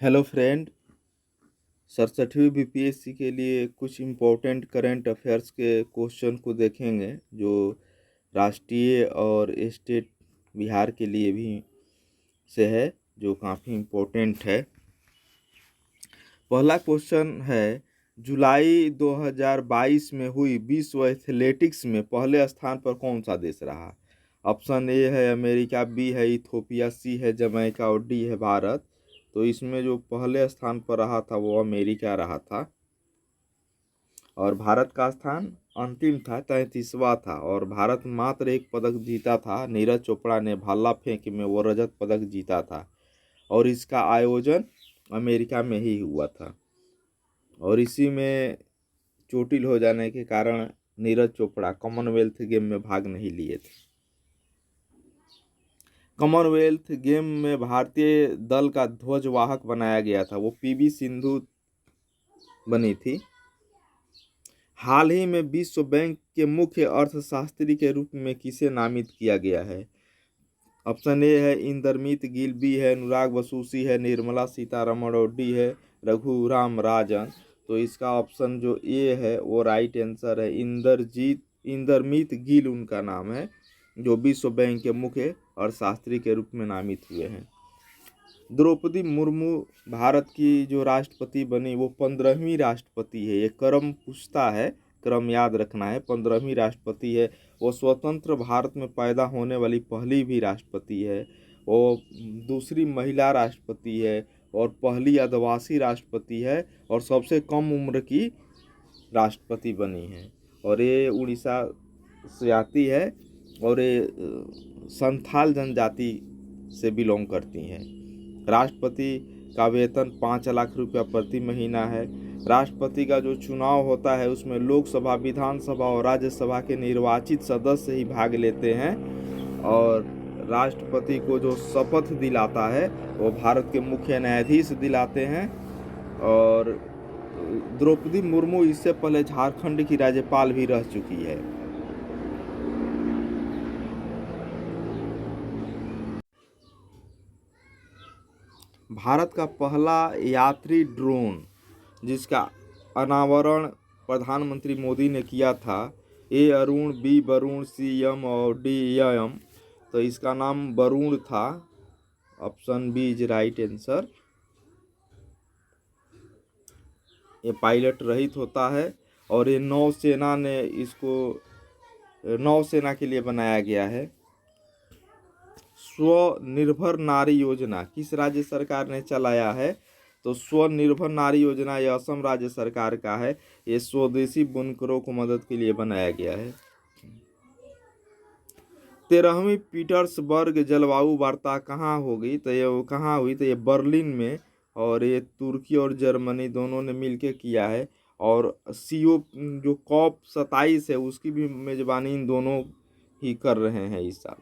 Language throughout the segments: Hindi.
Hello friend. 67वीं बीपीएससी के लिए कुछ इम्पोर्टेंट करंट अफेयर्स के क्वेश्चन को देखेंगे जो राष्ट्रीय और स्टेट बिहार के लिए भी से है, जो काफ़ी इम्पोर्टेंट है। पहला क्वेश्चन है, जुलाई 2022 में हुई विश्व एथलेटिक्स में पहले स्थान पर कौन सा देश रहा? ऑप्शन ए है अमेरिका, बी है इथोपिया, सी है जमैका और डी है भारत। तो इसमें जो पहले स्थान पर रहा था वो अमेरिका रहा था और भारत का स्थान अंतिम था, 33वां था। और भारत मात्र एक पदक जीता था, नीरज चोपड़ा ने भाला फेंक में वो रजत पदक जीता था और इसका आयोजन अमेरिका में ही हुआ था। और इसी में चोटिल हो जाने के कारण नीरज चोपड़ा कॉमनवेल्थ गेम में भाग नहीं लिए थे। कॉमनवेल्थ गेम में भारतीय दल का ध्वजवाहक बनाया गया था, वो पीवी सिंधु बनी थी। हाल ही में विश्व बैंक के मुख्य अर्थशास्त्री के रूप में किसे नामित किया गया है? ऑप्शन ए है इंदरमीत गिल, बी है अनुराग बसु, सी है निर्मला सीतारमण और डी है रघुराम राजन। तो इसका ऑप्शन जो ए है वो राइट आंसर है। इंदरमीत गिल उनका नाम है, जो विश्व बैंक के मुख्य अर्थशास्त्री के रूप में नामित हुए हैं। द्रौपदी मुर्मू भारत की जो राष्ट्रपति बनी वो 15वीं राष्ट्रपति है। ये क्रम पूछता है, क्रम याद रखना है। 15वीं राष्ट्रपति है। वो स्वतंत्र भारत में पैदा होने वाली पहली भी राष्ट्रपति है। वो दूसरी महिला राष्ट्रपति है और पहली आदिवासी राष्ट्रपति है और सबसे कम उम्र की राष्ट्रपति बनी है। और ये उड़ीसा से आती है और ये संथाल जनजाति से बिलोंग करती हैं। राष्ट्रपति का वेतन 5 लाख रुपया प्रति महीना है। राष्ट्रपति का जो चुनाव होता है उसमें लोकसभा, विधानसभा और राज्यसभा के निर्वाचित सदस्य ही भाग लेते हैं और राष्ट्रपति को जो शपथ दिलाता है वो भारत के मुख्य न्यायाधीश दिलाते हैं। और द्रौपदी मुर्मू इससे पहले झारखंड की राज्यपाल भी रह चुकी है। भारत का पहला यात्री ड्रोन जिसका अनावरण प्रधानमंत्री मोदी ने किया था, A Arun, B Varun, C Yam और डी यम। तो इसका नाम वरुण था। Option B is right answer. ये पायलट रहित होता है और ये नौसेना के लिए बनाया गया है। स्वनिर्भर नारी योजना किस राज्य सरकार ने चलाया है? तो स्वनिर्भर नारी योजना ये असम राज्य सरकार का है। ये स्वदेशी बुनकरों को मदद के लिए बनाया गया है। 13वीं पीटर्सबर्ग जलवायु वार्ता कहाँ होगी? तो ये कहाँ हुई? तो ये बर्लिन में, और ये तुर्की और जर्मनी दोनों ने मिलकर किया है। और सीओ जो COP27 है उसकी भी मेजबानी इन दोनों ही कर रहे हैं इस साल।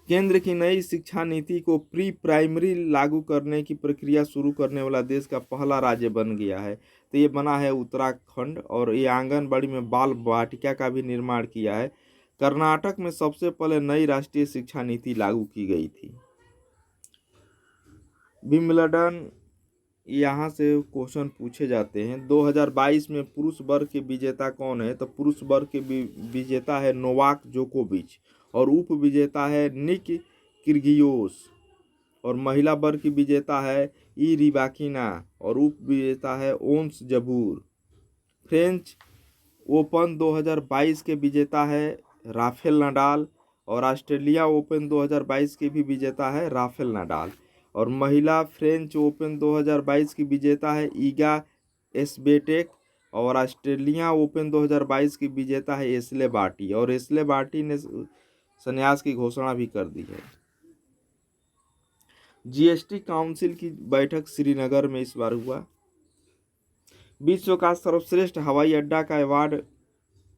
केंद्र की नई शिक्षा नीति को प्री प्राइमरी लागू करने की प्रक्रिया शुरू करने वाला देश का पहला राज्य बन गया है। तो ये बना है उत्तराखंड और ये आंगनबाड़ी में बाल वाटिका का भी निर्माण किया है। कर्नाटक में सबसे पहले नई राष्ट्रीय शिक्षा नीति लागू की गई थी। विंबलडन, यहाँ से क्वेश्चन पूछे जाते हैं। 2022 में पुरुष वर्ग के विजेता कौन है? तो पुरुष वर्ग के विजेता है नोवाक जोकोविच और उप विजेता है निक किर्गियोस। और महिला वर्ग की विजेता है ई रिबाकिना और उप विजेता है ओन्स जबूर। फ्रेंच ओपन 2022 के विजेता है राफेल नडाल और ऑस्ट्रेलिया ओपन 2022 के भी विजेता है राफेल नडाल। और महिला फ्रेंच ओपन 2022 की विजेता है ईगा एस्वेटेक और ऑस्ट्रेलिया ओपन 2022 की विजेता है एस्ले बार्टी। और एस्ले बार्टी ने संन्यास की घोषणा भी कर दी है। जीएसटी काउंसिल की बैठक श्रीनगर में इस बार हुआ। विश्व का सर्वश्रेष्ठ हवाई अड्डा का अवार्ड,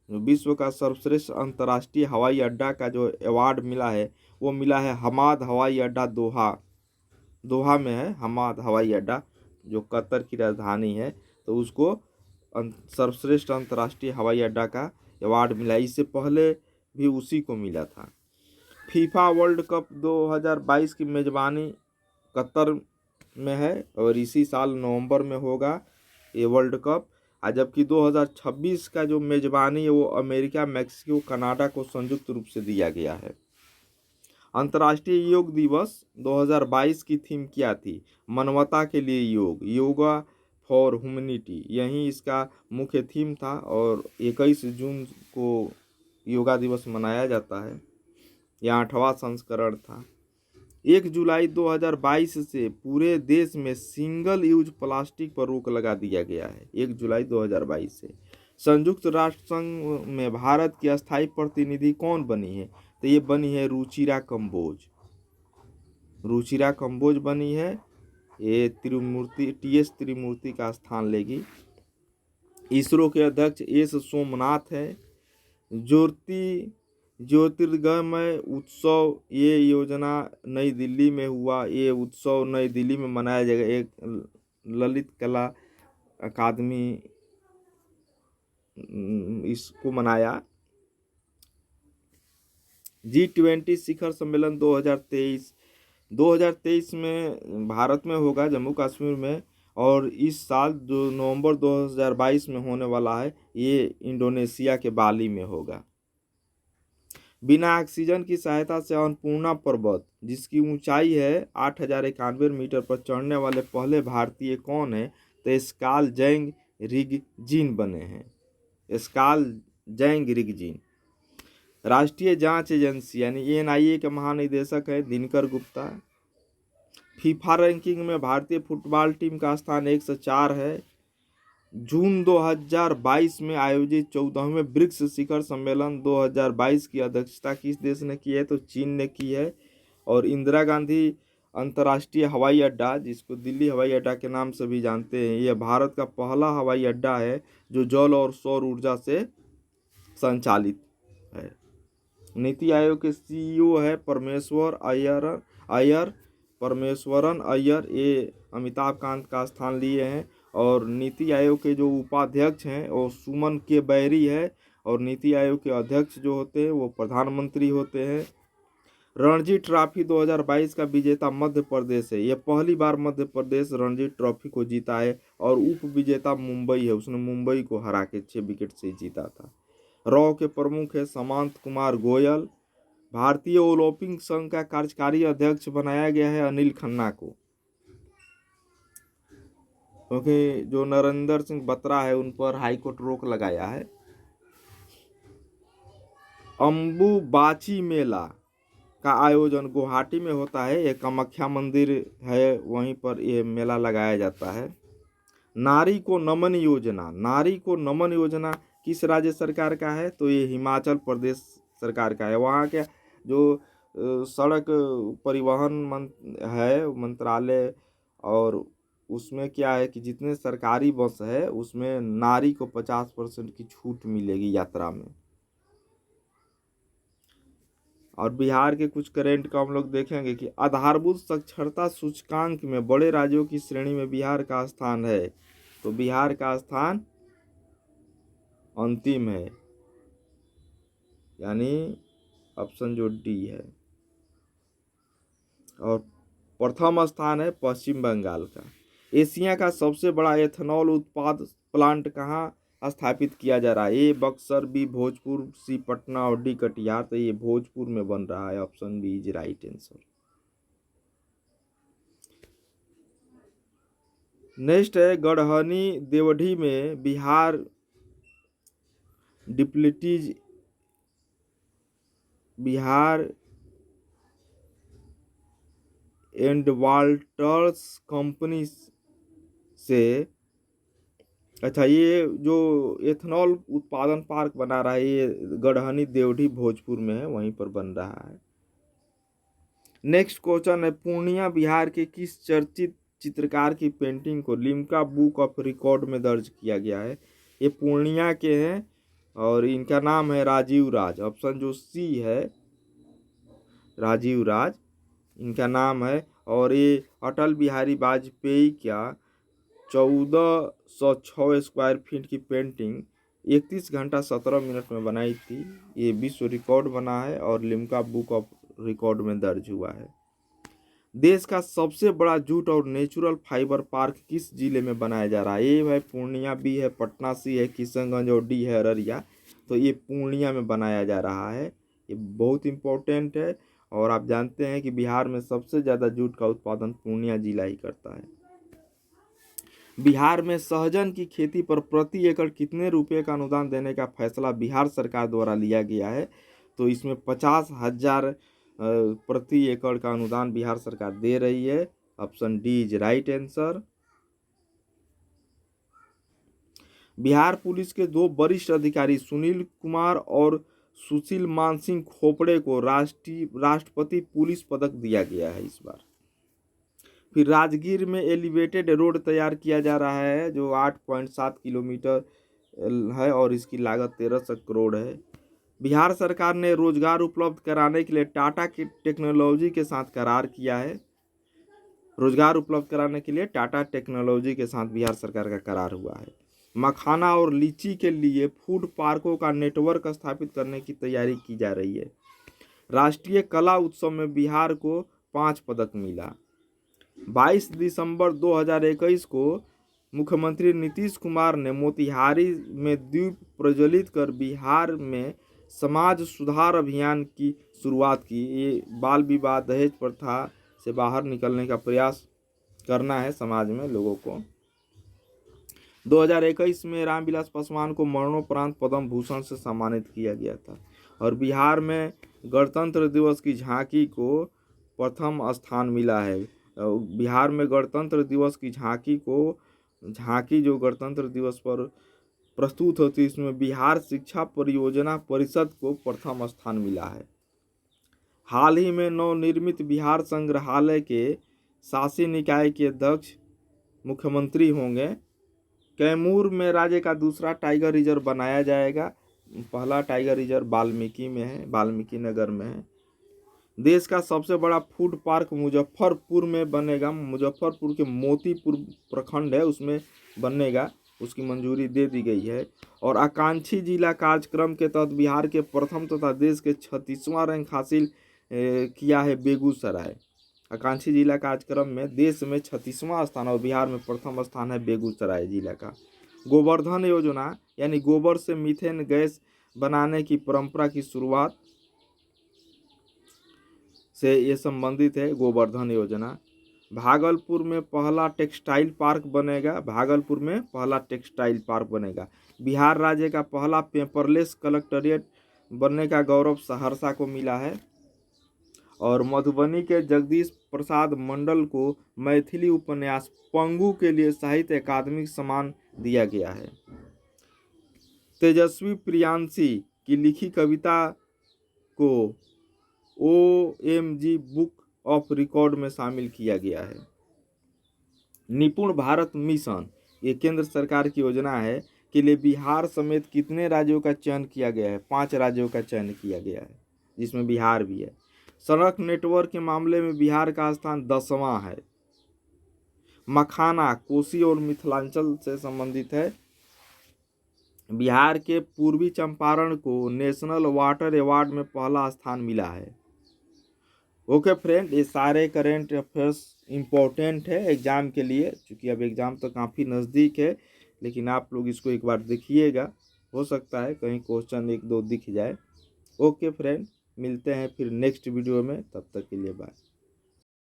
विश्व का सर्वश्रेष्ठ अंतर्राष्ट्रीय हवाई अड्डा का जो अवार्ड मिला है वो मिला है हमाद हवाई अड्डा दोहा में है। हमाद हवाई अड्डा जो कतर की राजधानी है, तो उसको सर्वश्रेष्ठ अंतर्राष्ट्रीय हवाई अड्डा का अवार्ड मिला। इससे पहले भी उसी को मिला था। फीफा वर्ल्ड कप 2022 की मेजबानी कतर में है और इसी साल नवंबर में होगा ये वर्ल्ड कप। जबकि 2026 का जो मेजबानी है वो अमेरिका, मैक्सिको, कनाडा को संयुक्त रूप से दिया गया है। अंतर्राष्ट्रीय योग दिवस 2022 की थीम क्या थी? मानवता के लिए योग, योगा फॉर ह्यूमैनिटी, यही इसका मुख्य थीम था और 21 जून को योगा दिवस मनाया जाता है। यह 8वां संस्करण था। 1 जुलाई 2022 से पूरे देश में सिंगल यूज प्लास्टिक पर रोक लगा दिया गया है। 1 जुलाई 2022 से। संयुक्त राष्ट्र संघ में भारत की अस्थायी प्रतिनिधि कौन बनी है? तो ये बनी है रुचिरा कंबोज। रुचिरा कंबोज बनी है। ये टीएस त्रिमूर्ति का स्थान लेगी। इसरो के अध्यक्ष एस सोमनाथ है। ज्योतिर्गमय उत्सव, ये योजना नई दिल्ली में हुआ। ये उत्सव नई दिल्ली में मनाया जाएगा। एक ललित कला अकादमी इसको मनाया। G20 शिखर सम्मेलन 2023 में भारत में होगा, जम्मू कश्मीर में। और इस साल जो नवंबर 2022 में होने वाला है ये इंडोनेशिया के बाली में होगा। बिना ऑक्सीजन की सहायता से अन्नपूर्णा पर्वत, जिसकी ऊंचाई है 8091 मीटर पर चढ़ने वाले पहले भारतीय कौन है? तो स्काल जैंग रिगजिन बने हैं। स्काल जैंग रिगजिन। राष्ट्रीय जांच एजेंसी यानी एनआईए के महानिदेशक है दिनकर गुप्ता। फीफा रैंकिंग में भारतीय फुटबॉल टीम का स्थान 104 है। जून 2022 में आयोजित 14वें ब्रिक्स शिखर सम्मेलन 2022 की अध्यक्षता किस देश ने की है? तो चीन ने की है। और इंदिरा गांधी अंतर्राष्ट्रीय हवाई अड्डा, जिसको दिल्ली हवाई अड्डा के नाम से भी जानते हैं, यह भारत का पहला हवाई अड्डा है जो जल और सौर ऊर्जा से संचालित है। नीति आयोग के सीईओ है परमेश्वरन अय्यर। ये अमिताभ कांत का स्थान लिए हैं। और नीति आयोग के जो उपाध्यक्ष हैं वो सुमन के बैरी है। और नीति आयोग के अध्यक्ष जो होते हैं वो प्रधानमंत्री होते हैं। रणजी ट्रॉफी 2022 का विजेता मध्य प्रदेश है। यह पहली बार मध्य प्रदेश रणजी ट्रॉफी को जीता है। और उप विजेता मुंबई है, उसने मुंबई को हरा के 6 विकेट से जीता था। रॉ के प्रमुख है सामंत कुमार गोयल। भारतीय ओलंपिक संघ का कार्यकारी अध्यक्ष बनाया गया है अनिल खन्ना को, क्योंकि जो नरेंद्र सिंह बत्रा है उन पर हाईकोर्ट रोक लगाया है। अंबुबाची मेला का आयोजन गुवाहाटी में होता है। एक कामाख्या मंदिर है, वहीं पर यह मेला लगाया जाता है। नारी को नमन योजना किस राज्य सरकार का है? तो ये हिमाचल प्रदेश सरकार का है। वहाँ के जो सड़क परिवहन मंत्रालय, और उसमें क्या है कि जितने सरकारी बस है उसमें नारी को 50% की छूट मिलेगी यात्रा में। और बिहार के कुछ करेंट का हम लोग देखेंगे कि आधारभूत साक्षरता सूचकांक में बड़े राज्यों की श्रेणी में बिहार का स्थान है। तो बिहार का स्थान अंतिम है, यानी ऑप्शन जो डी है। और प्रथम स्थान है पश्चिम बंगाल का। एशिया का सबसे बड़ा एथेनॉल उत्पाद प्लांट कहाँ स्थापित किया जा रहा है? ए बक्सर, बी भोजपुर, सी पटना और डी कटिहार। तो ये भोजपुर में बन रहा है। Option B is right answer. Next है गढ़हनी देवढ़ी में बिहार एंड वाल्टर्स कंपनी से, अच्छा, ये जो एथेनॉल उत्पादन पार्क बना रहा है ये गढ़हनी देवढ़ी भोजपुर में है, वहीं पर बन रहा है। नेक्स्ट क्वेश्चन है पूर्णिया बिहार के किस चर्चित चित्रकार की पेंटिंग को लिम्का बुक ऑफ रिकॉर्ड में दर्ज किया गया है? ये पूर्णिया के हैं और इनका नाम है राजीव राज। ऑप्शन जो सी है राजीव राज इनका नाम है। और ये अटल बिहारी वाजपेयी का 1406 स्क्वायर फीट की पेंटिंग 31 घंटा 17 मिनट में बनाई थी। ये विश्व रिकॉर्ड बना है और लिम्का बुक ऑफ रिकॉर्ड में दर्ज हुआ है। देश का सबसे बड़ा जूट और नेचुरल फाइबर पार्क किस जिले में बनाया जा रहा है? ए है पूर्णिया, बी है पटना, सी है किशनगंज और डी है अररिया। तो ये पूर्णिया में बनाया जा रहा है। ये बहुत इम्पोर्टेंट है। और आप जानते हैं कि बिहार में सबसे ज़्यादा जूट का उत्पादन पूर्णिया जिला ही करता है। बिहार में सहजन की खेती पर प्रति एकड़ कितने रुपए का अनुदान देने का फैसला बिहार सरकार द्वारा लिया गया है? तो इसमें 50,000 प्रति एकड़ का अनुदान बिहार सरकार दे रही है। Option D is right answer. Bihar police के दो वरिष्ठ अधिकारी सुनील कुमार और सुशील मानसिंह खोपड़े को राष्ट्रपति पुलिस पदक दिया गया है इस बार। फिर राजगीर में एलिवेटेड रोड तैयार किया जा रहा है जो 8.7 किलोमीटर है और इसकी लागत 1300 करोड़ है। बिहार सरकार ने रोजगार उपलब्ध कराने के लिए टाटा की टेक्नोलॉजी के साथ करार किया है। रोजगार उपलब्ध कराने के लिए टाटा टेक्नोलॉजी के साथ बिहार सरकार का करार हुआ है। मखाना और लीची के लिए फूड पार्कों का नेटवर्क स्थापित करने की तैयारी की जा रही है। राष्ट्रीय कला उत्सव में बिहार को 5 पदक मिला। 22 दिसंबर 2021 को मुख्यमंत्री नीतीश कुमार ने मोतिहारी में दीप प्रज्वलित कर बिहार में समाज सुधार अभियान की शुरुआत की। ये बाल विवाह दहेज प्रथा से बाहर निकलने का प्रयास करना है समाज में लोगों को। 2021 में रामविलास पासवान को मरणोपरांत पद्म भूषण से सम्मानित किया गया था। और बिहार में गणतंत्र दिवस की झांकी को प्रथम स्थान मिला है। बिहार में गणतंत्र दिवस की झांकी जो गणतंत्र दिवस पर प्रस्तुत होती है इसमें बिहार शिक्षा परियोजना परिषद को प्रथम स्थान मिला है। हाल ही में नवनिर्मित बिहार संग्रहालय के शासी निकाय के अध्यक्ष मुख्यमंत्री होंगे। कैमूर में राज्य का दूसरा टाइगर रिजर्व बनाया जाएगा। पहला टाइगर रिजर्व वाल्मीकि में है, वाल्मीकि नगर में है। देश का सबसे बड़ा फूड पार्क मुजफ्फरपुर में बनेगा। मुजफ्फरपुर के मोतीपुर प्रखंड है उसमें बनेगा, उसकी मंजूरी दे दी गई है। और आकांक्षी जिला कार्यक्रम के तहत बिहार के प्रथम तथा देश के 36वां रैंक हासिल किया है बेगूसराय। आकांक्षी जिला कार्यक्रम में देश में 36वां स्थान और बिहार में प्रथम स्थान है बेगूसराय जिला का। गोवर्धन योजना यानी गोबर से मीथेन गैस बनाने की परंपरा की शुरुआत से ये संबंधित है गोवर्धन योजना। भागलपुर में पहला टेक्सटाइल पार्क बनेगा। भागलपुर में पहला टेक्सटाइल पार्क बनेगा। बिहार राज्य का पहला पेपरलेस कलेक्ट्रेट बनने का गौरव सहरसा को मिला है। और मधुबनी के जगदीश प्रसाद मंडल को मैथिली उपन्यास पंगु के लिए साहित्य अकादमी सम्मान दिया गया है। तेजस्वी प्रियांशी की लिखी कविता को OMG बुक ऑफ रिकॉर्ड में शामिल किया गया है। निपुण भारत मिशन ये केंद्र सरकार की योजना है के लिए बिहार समेत कितने राज्यों का चयन किया गया है? 5 राज्यों का चयन किया गया है जिसमें बिहार भी है। सड़क नेटवर्क के मामले में बिहार का स्थान 10वां है। मखाना कोसी और मिथिलांचल से संबंधित है। बिहार के पूर्वी चंपारण को नेशनल वाटर अवार्ड में पहला स्थान मिला है। ओके फ्रेंड, ये सारे करेंट अफेयर्स इम्पोर्टेंट है एग्ज़ाम के लिए, क्योंकि अब एग्ज़ाम तो काफ़ी नज़दीक है, लेकिन आप लोग इसको एक बार देखिएगा, हो सकता है कहीं क्वेश्चन 1-2 दिख जाए। ओके फ्रेंड, मिलते हैं फिर नेक्स्ट वीडियो में, तब तक के लिए बाय।